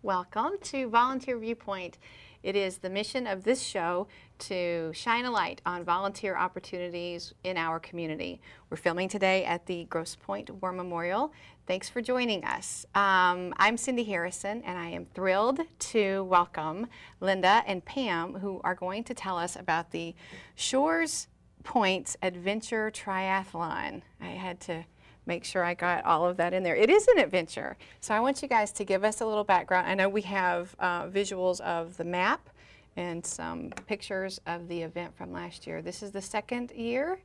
Welcome to Volunteer Viewpoint. It is the mission of this show to shine a light on volunteer opportunities in our community. We're filming today at the Grosse Pointe War Memorial. Thanks for joining us. I'm Cindy Harrison, and I am thrilled to welcome Lynda and Pam, who are going to tell us about the Shores-Pointes Adventure Triathlon. I had to make sure I got all of that in there. It is an adventure. So I want you guys to give us a little background. I know we have visuals of the map and some pictures of the event from last year. This is the second year,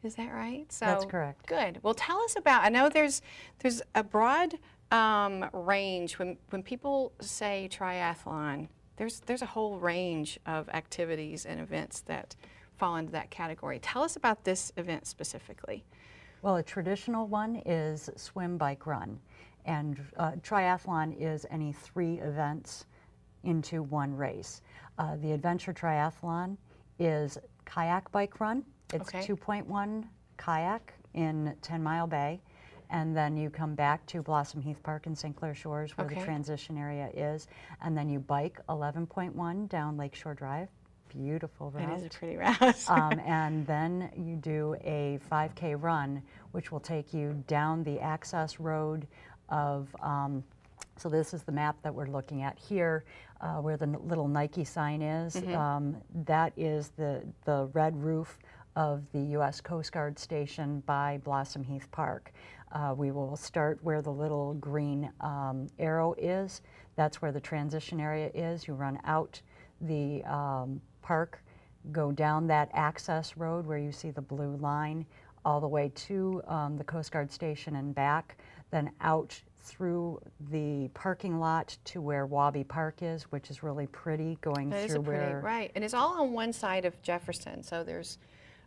is that right? So that's correct. Good. Well, tell us about, I know there's a broad range. When people say triathlon, there's a whole range of activities and events that fall into that category. Tell us about this event specifically. Well, a traditional one is swim, bike, run. And triathlon is any 3 events into one race. The Adventure Triathlon is kayak bike run. It's 2.1 kayak in 10 Mile Bay. And then you come back to Blossom Heath Park in St. Clair Shores where the transition area is. And then you bike 11.1 down Lakeshore Drive. Beautiful route. It is a pretty route. And then you do a 5K run, which will take you down the access road of, so this is the map that we're looking at here, where the little Nike sign is. That is the red roof of the U.S. Coast Guard station by Blossom Heath Park. We will start where the little green arrow is. That's where the transition area is. You run out the park, go down that access road where you see the blue line all the way to the Coast Guard station and back, then out through the parking lot to where Wabi Park is, which is really pretty, going that through pretty, right, and it's all on one side of Jefferson, so there's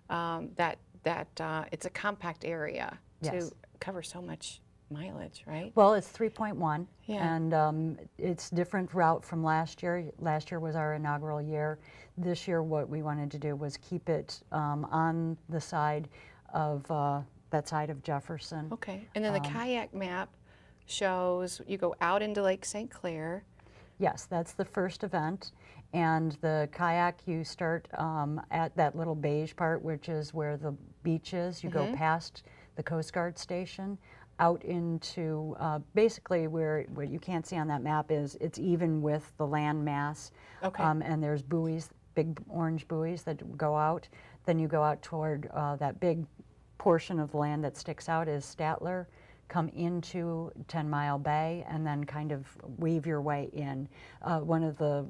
it's a compact area to cover so much mileage, right? Well, it's 3.1, yeah. And it's different route from last year. Last year was our inaugural year. This year what we wanted to do was keep it on the side of that side of Jefferson. Okay, and then the kayak map shows you go out into Lake St. Clair. Yes, that's the first event. And the kayak, you start at that little beige part, which is where the beach is. You go past the Coast Guard station, out into basically where what you can't see on that map is it's even with the land mass. And there's buoys, big orange buoys that go out. Then you go out toward that big portion of land that sticks out is Statler, come into 10 Mile Bay, and then kind of weave your way in. One of the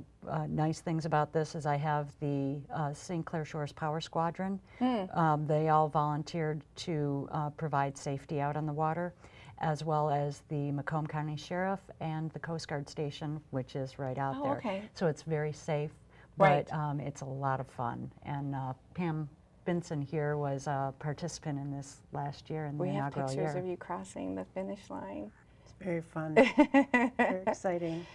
nice things about this is I have the St. Clair Shores Power Squadron. They all volunteered to provide safety out on the water, as well as the Macomb County Sheriff and the Coast Guard Station, which is right out there. So it's very safe, but it's a lot of fun. And Pam Binson here was a participant in this last year in the inaugural year. We have pictures of you crossing the finish line. It's very fun, very exciting.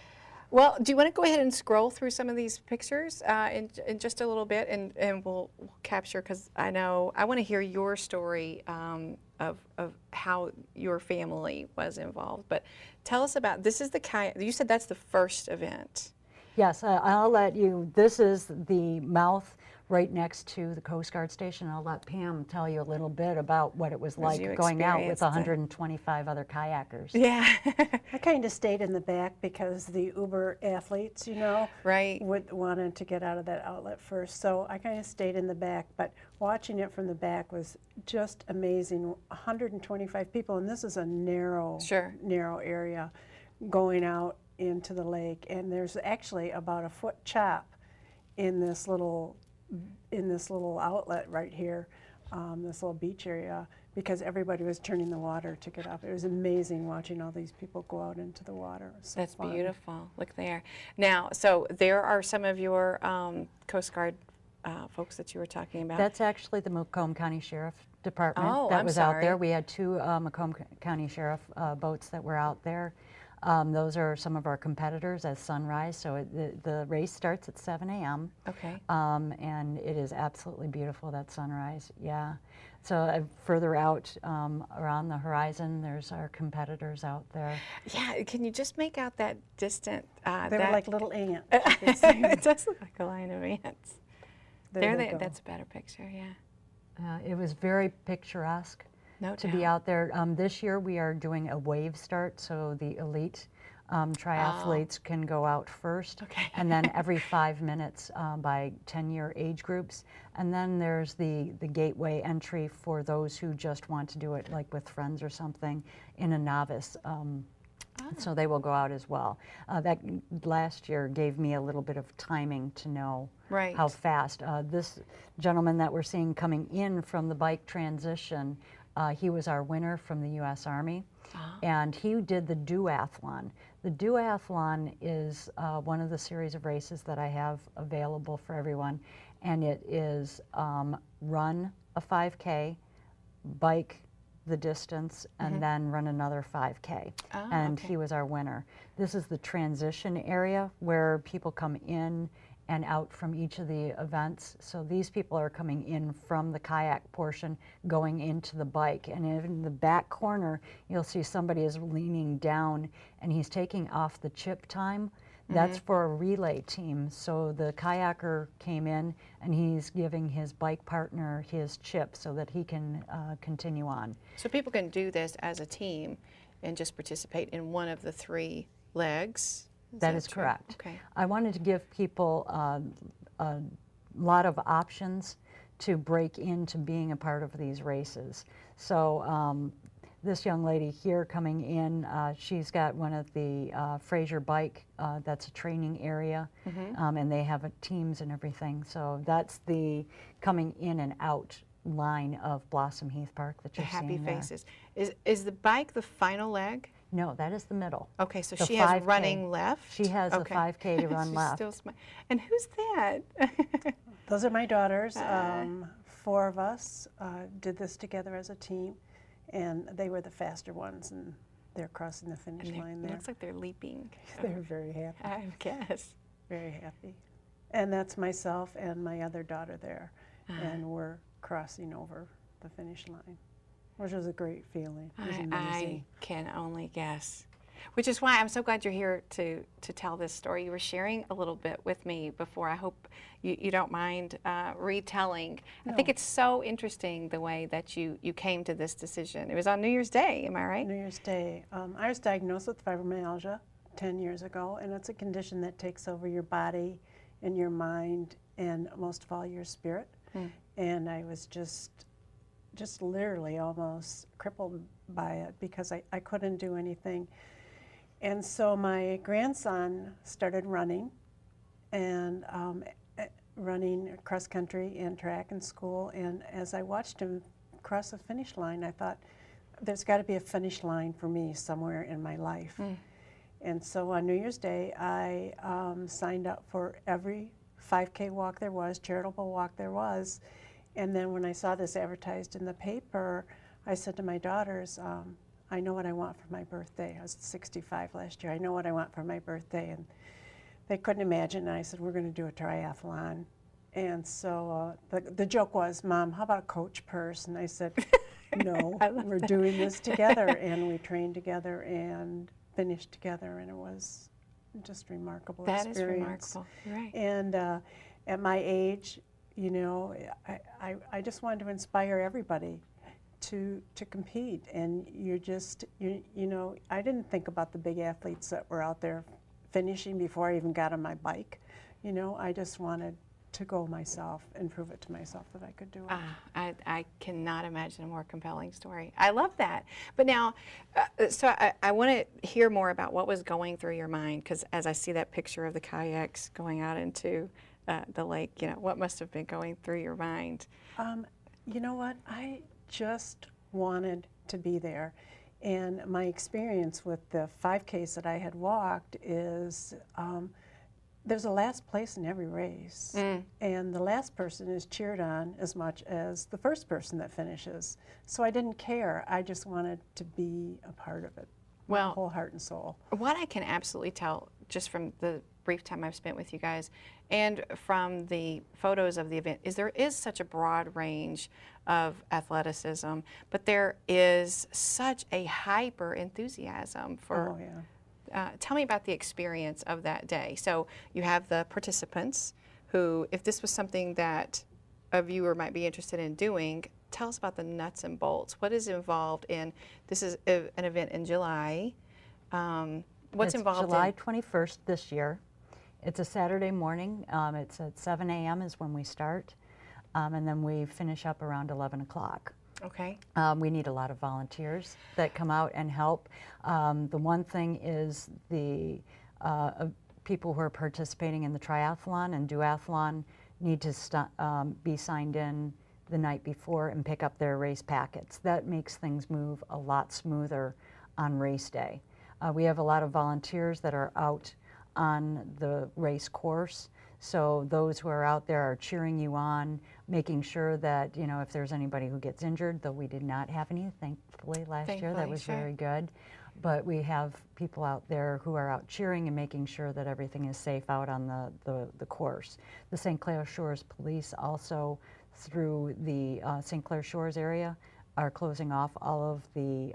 Well, do you want to go ahead and scroll through some of these pictures in just a little bit, and we'll capture, because I know I want to hear your story of how your family was involved. But tell us about, this is the kayak, you said that's the first event. Yes, I'll let you, this is the mouth right next to the Coast Guard station. I'll let Pam tell you a little bit about what it was like going out with 125 other kayakers. Yeah. I kind of stayed in the back because the Uber athletes, you know, wanted to get out of that outlet first. So I kind of stayed in the back, but watching it from the back was just amazing. 125 people, and this is a narrow area going out into the lake, and there's actually about a foot chop in this little outlet right here, this little beach area, because everybody was turning the water to get up. It was amazing watching all these people go out into the water. So that's fun. Beautiful. Look there. Now, so there are some of your Coast Guard folks that you were talking about. That's actually the Macomb County Sheriff Department was out there. We had 2 Macomb County Sheriff boats that were out there. Those are some of our competitors as Sunrise. So the race starts at 7 a.m. And it is absolutely beautiful, that sunrise. Yeah. So further out around the horizon, there's our competitors out there. Yeah, can you just make out that distant? They were like little ants. It does look like a line of ants. There they go. That's a better picture, yeah. It was very picturesque to be out there. This year we are doing a wave start, so the elite triathletes can go out first, and then every 5 minutes by 10-year age groups. And then there's the gateway entry for those who just want to do it like with friends or something in a novice. So they will go out as well. That last year gave me a little bit of timing to know how fast. This gentleman that we're seeing coming in from the bike transition, he was our winner from the U.S. Army, and he did the duathlon. The duathlon is one of the series of races that I have available for everyone, and it is run a 5K, bike the distance, and then run another 5K. And he was our winner. This is the transition area where people come in and out from each of the events. So these people are coming in from the kayak portion, going into the bike. And in the back corner, you'll see somebody is leaning down and he's taking off the chip time. That's for a relay team. So the kayaker came in and he's giving his bike partner his chip so that he can continue on. So people can do this as a team and just participate in one of the 3 legs? That is correct. Okay. I wanted to give people a lot of options to break into being a part of these races. So this young lady here coming in, she's got one of the Fraser bike, that's a training area, and they have teams and everything. So that's the coming in and out line of Blossom Heath Park that you're seeing there. Happy faces. Is the bike the final leg? No, that is the middle. Okay, so The she has 5K. running left? She has a 5K to run She's left. Still and who's that? Those are my daughters. 4 of us did this together as a team, and they were the faster ones, and they're crossing the finish line there. It looks like they're leaping. They're very happy. I guess. Very happy. And that's myself and my other daughter there, and we're crossing over the finish line, which was a great feeling. It was amazing. I can only guess. Which is why I'm so glad you're here to tell this story. You were sharing a little bit with me before. I hope you don't mind retelling. No. I think it's so interesting the way that you came to this decision. It was on New Year's Day, am I right? New Year's Day. I was diagnosed with fibromyalgia 10 years ago, and it's a condition that takes over your body and your mind and most of all your spirit. And I was just literally almost crippled by it because I couldn't do anything. And so my grandson started running, and running cross country and track and school. And as I watched him cross the finish line, I thought, there's got to be a finish line for me somewhere in my life. And so on New Year's Day, I signed up for every 5K walk there was, charitable walk there was. And then when I saw this advertised in the paper, I said to my daughters, I know what I want for my birthday. I was 65 last year. I know what I want for my birthday. And they couldn't imagine. And I said, we're going to do a triathlon. And so the joke was, Mom, how about a coach purse? And I said, no, we're doing this together. And we trained together and finished together. And it was just remarkable experience. That is remarkable. You're right. And at my age, you know, I just wanted to inspire everybody to compete. And you know, I didn't think about the big athletes that were out there finishing before I even got on my bike. You know, I just wanted to go myself and prove it to myself that I could do it. I cannot imagine a more compelling story. I love that. But now, so I want to hear more about what was going through your mind, because as I see that picture of the kayaks going out into the lake, you know, what must have been going through your mind? You know what? I just wanted to be there. And my experience with the 5Ks that I had walked is there's a last place in every race. And the last person is cheered on as much as the first person that finishes. So I didn't care. I just wanted to be a part of it. Well, whole heart and soul. What I can absolutely tell just from the brief time I've spent with you guys, and from the photos of the event, there is such a broad range of athleticism, but there is such a hyper enthusiasm for. Oh, yeah. Tell me about the experience of that day. So you have the participants who, if this was something that a viewer might be interested in doing, tell us about the nuts and bolts. What is involved in, this is an event in July. What's involved in? July 21st this year. It's a Saturday morning. It's at 7 a.m. is when we start, and then we finish up around 11 o'clock. Okay. We need a lot of volunteers that come out and help. The one thing is the people who are participating in the triathlon and duathlon need to be signed in the night before and pick up their race packets. That makes things move a lot smoother on race day. We have a lot of volunteers that are out on the race course. So those who are out there are cheering you on, making sure that, you know, if there's anybody who gets injured, though we did not have any, thankfully, last year. That was sure. very good. But we have people out there who are out cheering and making sure that everything is safe out on the course. The St. Clair Shores Police also, through the St. Clair Shores area, are closing off all of the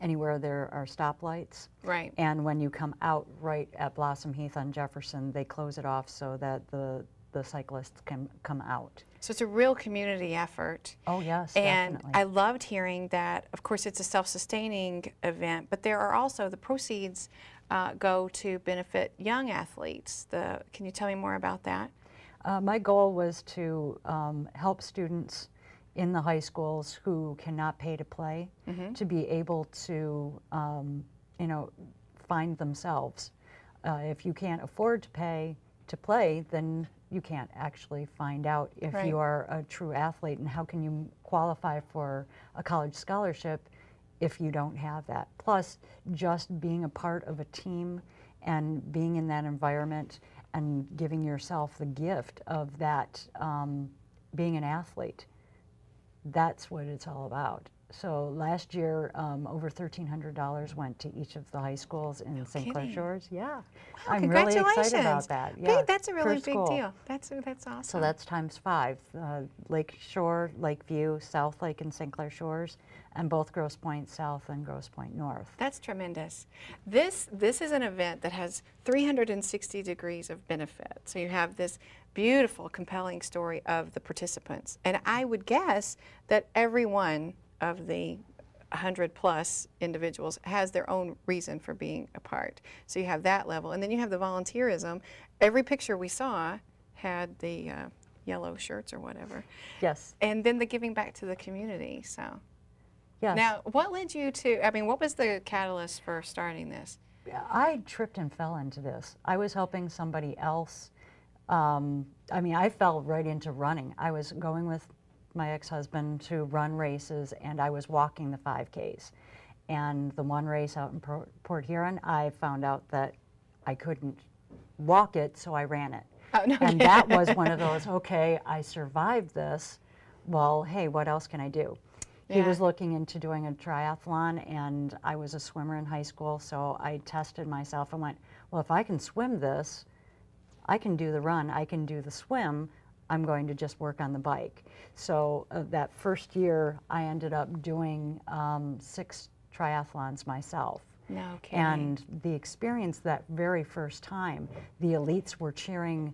anywhere there are stoplights. Right. And when you come out right at Blossom Heath on Jefferson, they close it off so that the cyclists can come out. So it's a real community effort. Oh, yes, and definitely. I loved hearing that, of course, it's a self-sustaining event, but there are also, the proceeds go to benefit young athletes. Can you tell me more about that? My goal was to help students in the high schools who cannot pay to play to be able to, you know, find themselves. If you can't afford to pay to play, then you can't actually find out if Right. you are a true athlete, and how can you qualify for a college scholarship if you don't have that. Plus, just being a part of a team and being in that environment and giving yourself the gift of that, being an athlete. That's what it's all about. So last year, over $1,300 went to each of the high schools in St. Clair kidding. Shores. Yeah, Wow, I'm really congratulations. excited about that. Big, Yeah, that's a really per big school. deal. That's awesome. So that's times 5. Lake Shore, Lakeview, South Lake, and St. Clair Shores, and both Grosse Pointe South and Grosse Pointe North. That's tremendous. This is an event that has 360 degrees of benefit. So you have this beautiful, compelling story of the participants. And I would guess that every one of the 100+ individuals has their own reason for being a part. So you have that level. And then you have the volunteerism. Every picture we saw had the yellow shirts or whatever. Yes. And then the giving back to the community. So Yes. now, what led you to, I mean, what was the catalyst for starting this? I tripped and fell into this. I was helping somebody else. I mean, I fell right into running. I was going with my ex-husband to run races, and I was walking the 5Ks. And the one race out in Port Huron, I found out that I couldn't walk it, so I ran it. Oh, no, And that was one of those, okay, I survived this. Well, hey, what else can I do? He Yeah. was looking into doing a triathlon, and I was a swimmer in high school, so I tested myself and went, well, if I can swim this, I can do the run, I can do the swim, I'm going to just work on the bike. So that first year, I ended up doing 6 triathlons myself. No kidding. And the experience that very first time, the elites were cheering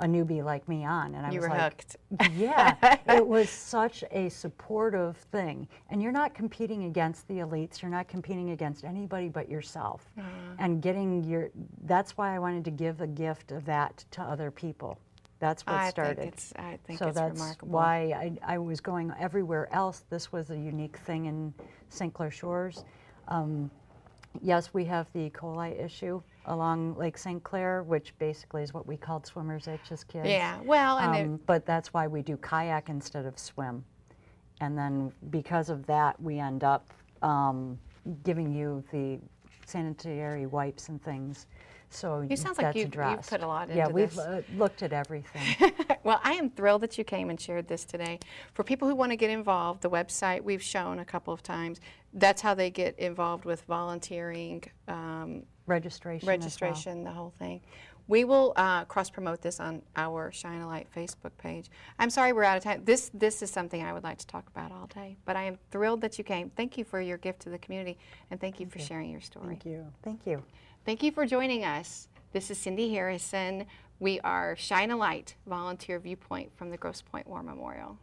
a newbie like me on, and I You was were like, hooked. yeah, it was such a supportive thing. And you're not competing against the elites, you're not competing against anybody but yourself. And getting that's why I wanted to give a gift of that to other people. That's what started. I think So it's that's remarkable. why I was going everywhere else. This was a unique thing in St. Clair Shores. Yes, we have the E. coli issue along Lake St. Clair, which basically is what we called swimmer's itch as kids. Yeah, well, and But that's why we do kayak instead of swim. And then because of that, we end up giving you the sanitary wipes and things. So it sounds like that's you've addressed. put a lot into Yeah, we've this. looked at everything. Well, I am thrilled that you came and shared this today. For people who want to get involved, the website we've shown a couple of times, that's how they get involved with volunteering, registration, the whole thing. We will cross-promote this on our Shine a Light Facebook page. I'm sorry we're out of time. This is something I would like to talk about all day, but I am thrilled that you came. Thank you for your gift to the community, and thank you for sharing your story. Thank you. Thank you. Thank you for joining us. This is Cindy Harrison. We are Shine a Light, Volunteer Viewpoint from the Grosse Pointe War Memorial.